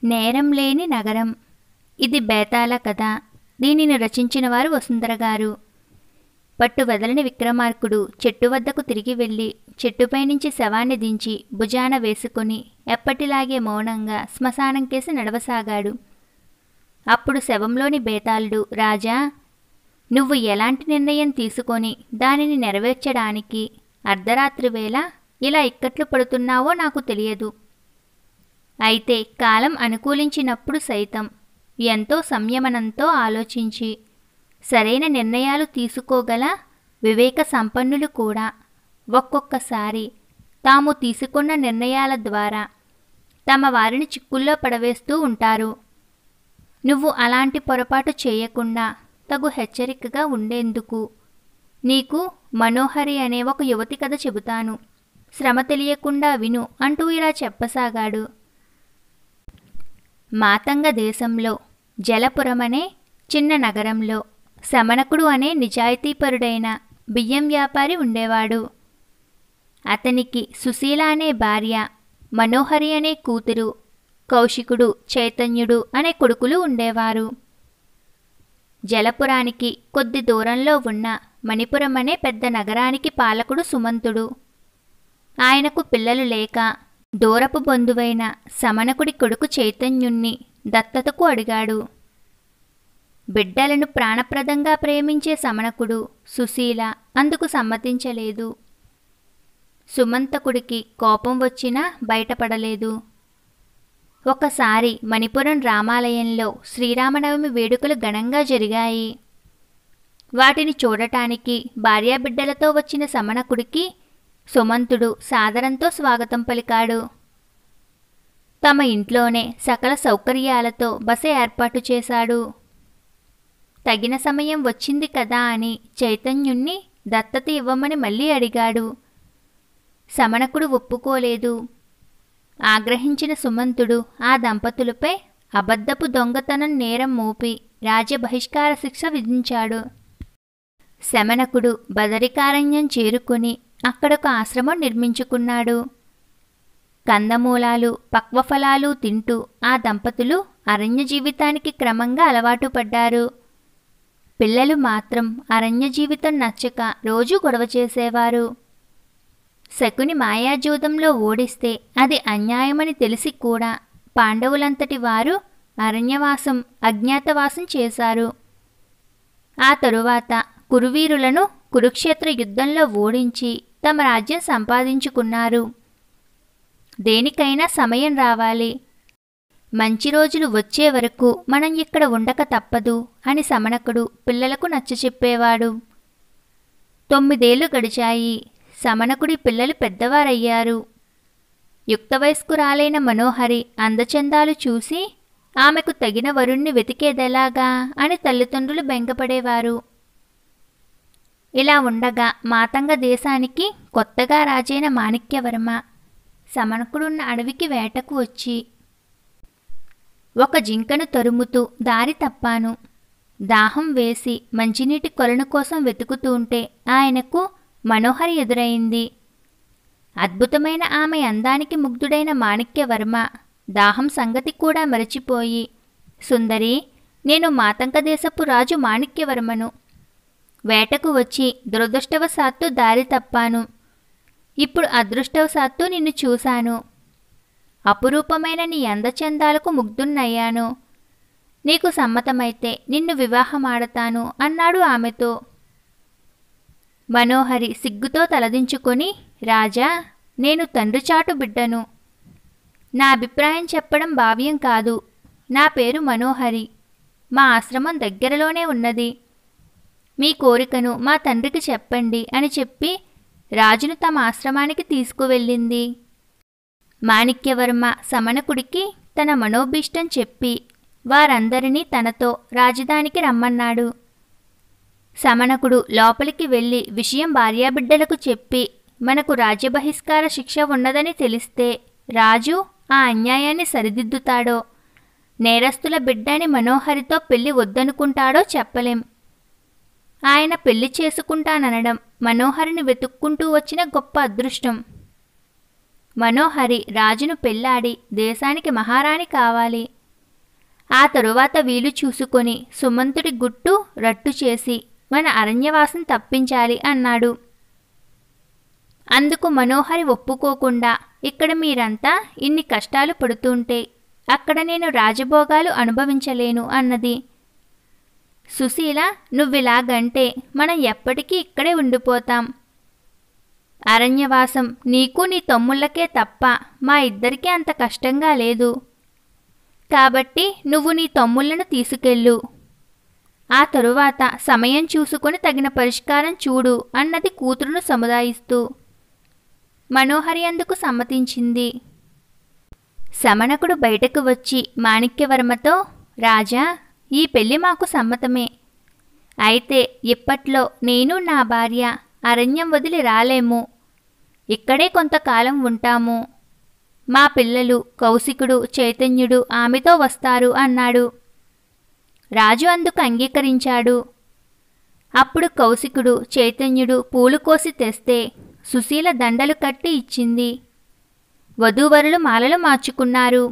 నేరం లేని నగరం. ఇది బేతాళ కథ. దీనిని రచించిన వారు వసుంధర గారు. పట్టు వదలని విక్రమార్కుడు చెట్టు వద్దకు తిరిగి వెళ్ళి చెట్టుపై నుంచి శవాన్ని దించి భుజాన వేసుకుని ఎప్పటిలాగే మౌనంగా శ్మశానం కేసి నడవసాగాడు. అప్పుడు శవంలోని బేతాళుడు, రాజా, నువ్వు ఎలాంటి నిర్ణయం తీసుకొని దానిని నెరవేర్చడానికి అర్ధరాత్రి వేళ ఇలా ఇక్కట్లు పడుతున్నావో నాకు తెలియదు. అయితే కాలం అనుకూలించినప్పుడు సైతం ఎంతో సంయమనంతో ఆలోచించి సరైన నిర్ణయాలు తీసుకోగల వివేక సంపన్నులు కూడా ఒక్కొక్కసారి తాము తీసుకున్న నిర్ణయాల ద్వారా తమ వారిని చిక్కుల్లో పడవేస్తూ ఉంటారు. నువ్వు అలాంటి పొరపాటు చేయకుండా తగు హెచ్చరికగా ఉండేందుకు నీకు మనోహరి అనే ఒక యువతి కథ చెబుతాను. శ్రమ తెలియకుండా విను అంటూ ఇలా చెప్పసాగాడు. మాతంగ దేశంలో జలపురమనే చిన్న నగరంలో శమనకుడు అనే నిజాయితీపరుడైన బియ్యం వ్యాపారి ఉండేవాడు. అతనికి సుశీల అనే భార్య, మనోహరి అనే కూతురు, కౌశికుడు, చైతన్యుడు అనే కొడుకులు ఉండేవారు. జలపురానికి కొద్ది దూరంలో ఉన్న మణిపురం అనే పెద్ద నగరానికి పాలకుడు సుమంతుడు. ఆయనకు పిల్లలు లేక దూరపు బంధువైన సమనకుడి కొడుకు చైతన్యుణ్ణి దత్తతకు అడిగాడు. బిడ్డలను ప్రాణప్రదంగా ప్రేమించే సమనకుడు సుశీల అందుకు సమ్మతించలేదు. సుమంతకుడికి కోపం వచ్చినా బయటపడలేదు. ఒకసారి మణిపురం రామాలయంలో శ్రీరామనవమి వేడుకలు ఘనంగా జరిగాయి. వాటిని చూడటానికి భార్యాబిడ్డలతో వచ్చిన సమనకుడికి సుమంతుడు సాదరంతో స్వాగతం పలికాడు. తమ ఇంట్లోనే సకల సౌకర్యాలతో బస ఏర్పాటు చేశాడు. తగిన సమయం వచ్చింది కదా అని చైతన్యుణ్ణి దత్తత ఇవ్వమని మళ్ళీ అడిగాడు. సమనకుడు ఒప్పుకోలేదు. ఆగ్రహించిన సుమంతుడు ఆ దంపతులపై అబద్ధపు దొంగతనం నేరం మోపి రాజ్యబహిష్కార శిక్ష విధించాడు. శమనకుడు బదరికారణ్యం చేరుకుని అక్కడొక ఆశ్రమం నిర్మించుకున్నాడు. కందమూలాలు, పక్వఫలాలు తింటూ ఆ దంపతులు అరణ్య జీవితానికి క్రమంగా అలవాటు పడ్డారు. పిల్లలు మాత్రం అరణ్య జీవితం నచ్చక రోజూ గొడవ చేసేవారు. శకుని మాయాజూదంలో ఓడిస్తే అది అన్యాయమని తెలిసి కూడా పాండవులంతటి వారు అరణ్యవాసం, అజ్ఞాతవాసం చేశారు. ఆ తరువాత కురువీరులను కురుక్షేత్ర యుద్ధంలో ఓడించి తమ రాజ్యం సంపాదించుకున్నారు. దేనికైనా సమయం రావాలి. మంచి రోజులు వచ్చే వరకు మనం ఇక్కడ ఉండక తప్పదు అని సమనకుడు పిల్లలకు నచ్చచెప్పేవాడు. 9 ఏళ్లు గడిచాయి. సమనకుడి పిల్లలు పెద్దవారయ్యారు. యుక్త వయస్కురాలైన మనోహరి అందచందాలు చూసి ఆమెకు తగిన వరుణ్ణి వెతికేదెలాగా అని తల్లిదండ్రులు బెంగపడేవారు. ఇలా ఉండగా మాతంగ దేశానికి కొత్తగా రాజైన మాణిక్యవర్మ సమనకుడున్న అడవికి వేటకు వచ్చి ఒక జింకను తరుముతూ దారి తప్పాను. దాహం వేసి మంచినీటి కొలను కోసం వెతుకుతుంటే ఆయనకు మనోహరి ఎదురైంది. అద్భుతమైన ఆమె అందానికి ముగ్ధుడైన మాణిక్యవర్మ దాహం సంగతి కూడా మరచిపోయి, సుందరి, నేను మాతంగ దేశపు రాజు మాణిక్యవర్మను. వేటకు వచ్చి దురదృష్టవశాత్తు దారి తప్పాను. ఇప్పుడు అదృష్టవశాత్తు నిన్ను చూశాను. అపురూపమైన నీ అందచందాలకు ముగ్ధున్నయ్యాను. నీకు సమ్మతమైతే నిన్ను వివాహమాడతాను అన్నాడు ఆమెతో. మనోహరి సిగ్గుతో తలదించుకొని, రాజా, నేను తండ్రి చాటు బిడ్డను. నా అభిప్రాయం చెప్పడం భావ్యం కాదు. నా పేరు మనోహరి. మా ఆశ్రమం దగ్గరలోనే ఉన్నది. మీ కోరికను మా తండ్రికి చెప్పండి అని చెప్పి రాజును తమ ఆశ్రమానికి తీసుకువెళ్ళింది. మాణిక్యవర్మ సమనకుడికి తన మనోభీష్టం చెప్పి వారందరినీ తనతో రాజధానికి రమ్మన్నాడు. సమనకుడు లోపలికి వెళ్ళి విషయం భార్యాబిడ్డలకు చెప్పి మనకు రాజ్యబహిష్కార శిక్ష ఉన్నదని తెలిస్తే రాజు ఆ అన్యాయాన్ని సరిదిద్దుతాడో, నేరస్తుల బిడ్డని మనోహరితో పెళ్లి వద్దనుకుంటాడో చెప్పలేం. ఆయన పెళ్లి చేసుకుంటాననడం మనోహరిని వెతుక్కుంటూ వచ్చిన గొప్ప అదృష్టం. మనోహరి రాజును పెళ్లాడి దేశానికి మహారాణి కావాలి. ఆ తరువాత వీలు చూసుకొని సుమంతుడి గుట్టు రట్టు చేసి మన అరణ్యవాసం తప్పించాలి అన్నాడు. అందుకు మనోహరి ఒప్పుకోకుండా, ఇక్కడ మీరంతా ఇన్ని కష్టాలు పడుతుంటే అక్కడ నేను రాజభోగాలు అనుభవించలేను అన్నది. సుశీల, నువ్విలాగంటే మనం ఎప్పటికీ ఇక్కడే ఉండిపోతాం. అరణ్యవాసం నీకు నీ తమ్ముళ్ళకే తప్ప మా ఇద్దరికీ అంత కష్టంగా లేదు. కాబట్టి నువ్వు నీ తమ్ముళ్లను తీసుకెళ్ళు. ఆ తరువాత సమయం చూసుకొని తగిన పరిష్కారం చూడు అన్నది కూతురును సముదాయిస్తూ. మనోహరి అందుకు సమ్మతించింది. శమనకుడు బయటకు వచ్చి మాణిక్యవర్మతో, రాజా, ఈ పెళ్లి మాకు సమ్మతమే. అయితే ఇప్పట్లో నేను నా భార్య అరణ్యం వదిలి రాలేము. ఇక్కడే కొంతకాలం ఉంటాము. మా పిల్లలు కౌశికుడు, చైతన్యుడు ఆమెతో వస్తారు అన్నాడు. రాజు అందుకు అంగీకరించాడు. అప్పుడు కౌశికుడు, చైతన్యుడు పూలు కోసి తెస్తే సుశీల దండలు కట్టి ఇచ్చింది. వధూవరులు మాలలు మార్చుకున్నారు.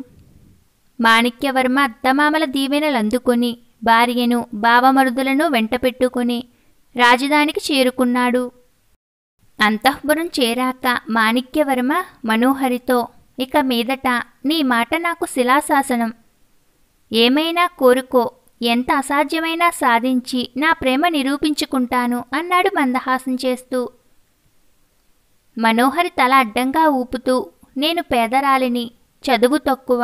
మాణిక్యవర్మ అత్తమామల దీవెనలందుకొని భార్యను, బావమరుదులను వెంటపెట్టుకుని రాజధానికి చేరుకున్నాడు. అంతఃపురం చేరాక మాణిక్యవర్మ మనోహరితో, ఇక మీదట నీ మాట నాకు శిలాశాసనం. ఏమైనా కోరుకో, ఎంత అసాధ్యమైనా సాధించి నా ప్రేమ నిరూపించుకుంటాను అన్నాడు మందహాసం చేస్తూ. మనోహరి తల అడ్డంగా ఊపుతూ, నేను పేదరాలిని, చదువు తక్కువ.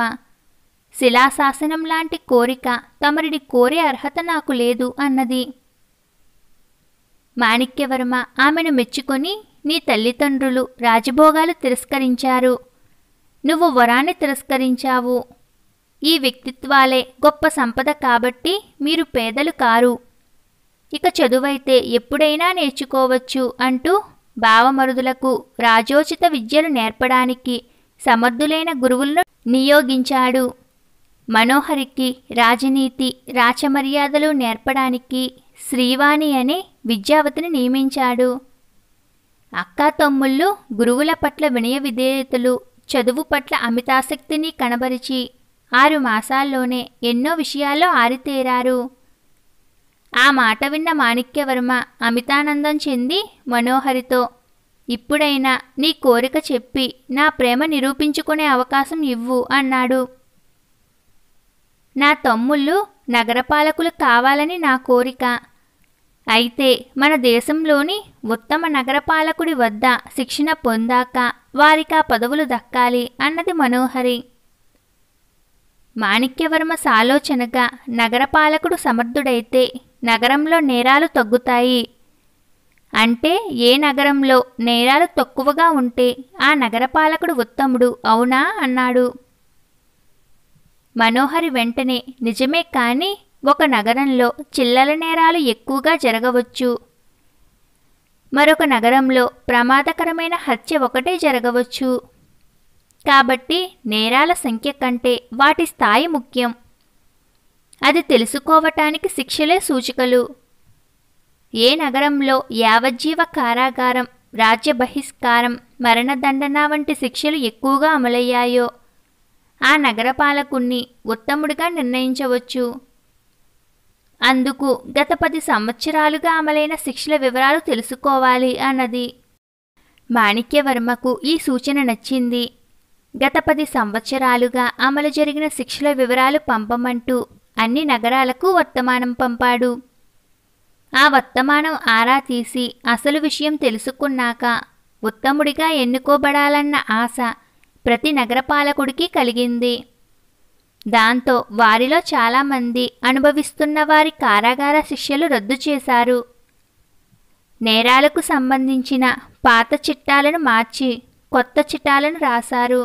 శిలాశాసనం లాంటి కోరిక తమరిని కోరే అర్హత నాకు లేదు అన్నది. మాణిక్యవర్మ ఆమెను మెచ్చుకొని, నీ తల్లిదండ్రులు రాజభోగాలు తిరస్కరించారు. నువ్వు వరాన్ని తిరస్కరించావు. ఈ వ్యక్తిత్వాలే గొప్ప సంపద కాబట్టి మీరు పేదలు కారు. ఇక చదువైతే ఎప్పుడైనా నేర్చుకోవచ్చు అంటూ బావమరుదులకు రాజోచిత విద్యలు నేర్పడానికి సమర్థులైన గురువులను నియోగించాడు. మనోహరికి రాజనీతి, రాచమర్యాదలు నేర్పడానికి శ్రీవాణి అనే విద్యావతిని నియమించాడు. అక్కా తమ్ముళ్ళు గురువుల పట్ల వినయ విధేయతలు, చదువు పట్ల అమితాసక్తిని కనబరిచి 6 మాసాల్లోనే ఎన్నో విషయాల్లో ఆరితేరారు. ఆ మాట విన్న మాణిక్యవర్మ అమితానందం చెంది మనోహరితో, ఇప్పుడైనా నీ కోరిక చెప్పి నా ప్రేమ నిరూపించుకునే అవకాశం ఇవ్వు అన్నాడు. నా తమ్ముళ్ళు నగరపాలకులు కావాలని నా కోరిక. అయితే మన దేశంలోని ఉత్తమ నగరపాలకుడి వద్ద శిక్షణ పొందాక వారికా పదవులు దక్కాలి అన్నది మనోహరి. మాణిక్యవర్మ సాలోచనగా, నగరపాలకుడు సమర్థుడైతే నగరంలో నేరాలు తగ్గుతాయి. అంటే ఏ నగరంలో నేరాలు తక్కువగా ఉంటే ఆ నగరపాలకుడు ఉత్తముడు, అవునా అన్నాడు. మనోహరి వెంటనే, నిజమే, కానీ ఒక నగరంలో చిల్లర నేరాలు ఎక్కువగా జరగవచ్చు. మరొక నగరంలో ప్రమాదకరమైన హత్య ఒకటే జరగవచ్చు. కాబట్టి నేరాల సంఖ్య కంటే వాటి స్థాయి ముఖ్యం. అది తెలుసుకోవటానికి శిక్షలే సూచికలు. ఏ నగరంలో యావజ్జీవ కారాగారం, రాజ్య బహిష్కారం, మరణదండన వంటి శిక్షలు ఎక్కువగా అమలయ్యాయో ఆ నగరపాలకుణ్ణి ఉత్తముడిగా నిర్ణయించవచ్చు. అందుకు గత 10 సంవత్సరాలుగా అమలైన శిక్షల వివరాలు తెలుసుకోవాలి అన్నది. మాణిక్యవర్మకు ఈ సూచన నచ్చింది. గత 10 సంవత్సరాలుగా అమలు జరిగిన శిక్షల వివరాలు పంపమంటూ అన్ని నగరాలకు వర్తమానం పంపాడు. ఆ వర్తమానం ఆరా తీసి అసలు విషయం తెలుసుకున్నాక ఉత్తముడిగా ఎన్నుకోబడాలన్న ఆశ ప్రతి నగరపాలకుడికి కలిగింది. దాంతో వారిలో చాలామంది అనుభవిస్తున్న వారి కారాగార శిక్షలు రద్దు చేశారు. నేరాలకు సంబంధించిన పాత చిట్టాలను మార్చి కొత్త చిట్టాలను రాశారు.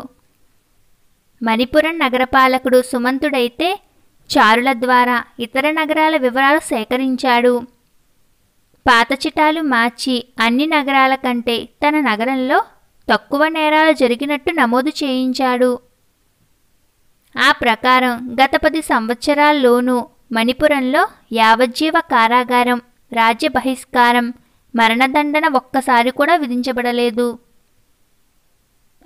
మణిపురం నగరపాలకుడు సుమంతుడైతే చారుల ద్వారా ఇతర నగరాల వివరాలు సేకరించాడు. పాత చిటాలు మార్చి అన్ని నగరాల కంటే తన నగరంలో తక్కువ నేరాలు జరిగినట్టు నమోదు చేయించాడు. ఆ ప్రకారం గత 10 సంవత్సరాల్లోనూ మణిపురంలో యావజ్జీవ కారాగారం, రాజ్య బహిష్కారం, మరణదండన ఒక్కసారి కూడా విధించబడలేదు.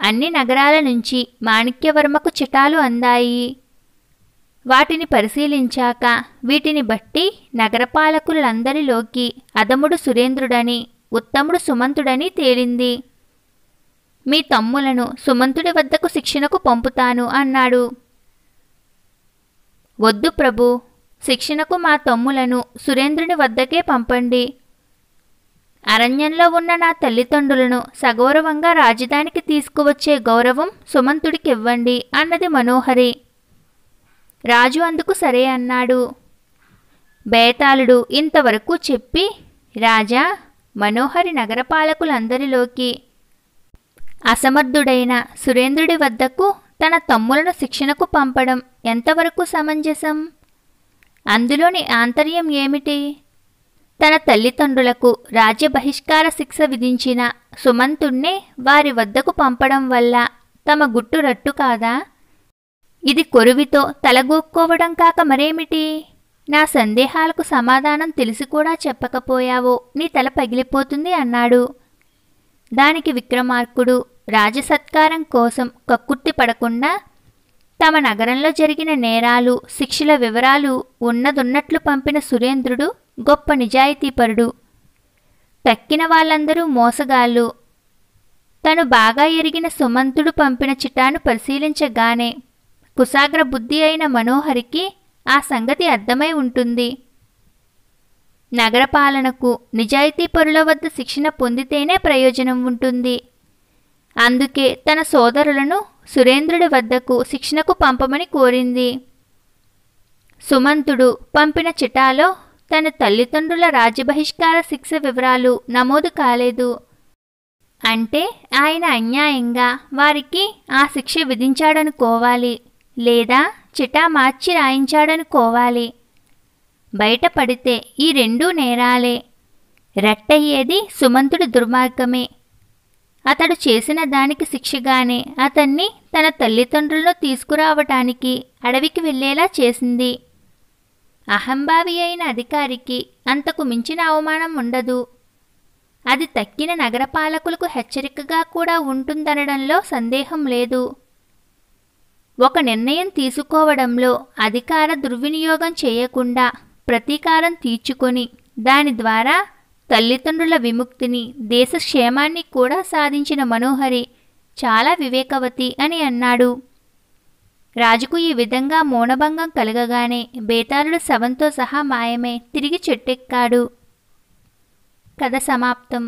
అన్ని నగరాల నుంచి మాణిక్యవర్మకు చిటాలు అందాయి. వాటిని పరిశీలించాక వీటిని బట్టి నగరపాలకులందరిలోకి అధముడు సురేంద్రుడని, ఉత్తముడు సుమంతుడని తేలింది. మీ తమ్ములను సుమంతుడి వద్దకు శిక్షణకు పంపుతాను అన్నాడు. వద్దు ప్రభు, శిక్షణకు మా తమ్ములను సురేంద్రుని వద్దకే పంపండి. అరణ్యంలో ఉన్న నా తల్లిదండ్రులను సగౌరవంగా రాజధానికి తీసుకువచ్చే గౌరవం సుమంతుడికివ్వండి అన్నది మనోహరి. రాజు అందుకు సరే అన్నాడు. బేతాళుడు ఇంతవరకు చెప్పి, రాజా, మనోహరి నగరపాలకులందరిలోకి అసమర్థుడైన సురేంద్రుడి వద్దకు తన తమ్ములను శిక్షణకు పంపడం ఎంతవరకు సమంజసం? అందులోని ఆంతర్యం ఏమిటి? తన తల్లిదండ్రులకు రాజ్య బహిష్కార శిక్ష విధించిన సుమంతుణ్ణే వారి వద్దకు పంపడం వల్ల తమ గుట్టు రట్టు కాదా? ఇది కొరువితో తలగొక్కోవడం కాక మరేమిటి? నా సందేహాలకు సమాధానం తెలిసి కూడా చెప్పకపోయావో నీ తల పగిలిపోతుంది అన్నాడు. దానికి విక్రమార్కుడు రాజసత్కారం కోసం కక్కుర్తి పడకుండా తమ నగరంలో జరిగిన నేరాలు, శిక్షల వివరాలు ఉన్నదున్నట్లు పంపిన సురేంద్రుడు గొప్ప నిజాయితీపరుడు. తక్కిన వాళ్ళందరూ మోసగాళ్ళు. తను బాగా ఎరిగిన సుమంతుడు పంపిన చిటాను పరిశీలించగానే కుశాగ్ర బుద్ధి అయిన మనోహరికి ఆ సంగతి అర్థమై ఉంటుంది. నగరపాలనకు నిజాయితీపరుల వద్ద శిక్షణ పొందితేనే ప్రయోజనం ఉంటుంది. అందుకే తన సోదరులను సురేంద్రుడి వద్దకు శిక్షణకు పంపమని కోరింది. సుమంతుడు పంపిన చిటాలో తన తల్లిదండ్రుల రాజ్యబహిష్కార శిక్ష వివరాలు నమోదు కాలేదు. అంటే ఆయన అన్యాయంగా వారికి ఆ శిక్ష విధించాడనుకోవాలి, లేదా చిటా మార్చి రాయించాడనుకోవాలి. బయటపడితే ఈ రెండూ నేరాలే. రట్టయ్యేది సుమంతుడి దుర్మార్గమే. అతడు చేసిన దానికి శిక్షగానే అతన్ని తన తల్లిదండ్రులను తీసుకురావటానికి అడవికి వెళ్ళేలా చేసింది. అహంభావి అయిన అధికారికి అంతకు మించిన అవమానం ఉండదు. అది తక్కిన నగరపాలకులకు హెచ్చరికగా కూడా ఉంటుందనడంలో సందేహం లేదు. ఒక నిర్ణయం తీసుకోవడంలో అధికార దుర్వినియోగం చేయకుండా ప్రతీకారం తీర్చుకొని దాని ద్వారా తల్లిదండ్రుల విముక్తిని, దేశ క్షేమాన్ని కూడా సాధించిన మనోహరి చాలా వివేకవతి అని అన్నాడు. రాజుకు ఈ విధంగా మౌనభంగం కలగగానే బేతాళుడు శవంతో సహా మాయమై తిరిగి చెట్టెక్కాడు. కథ సమాప్తం.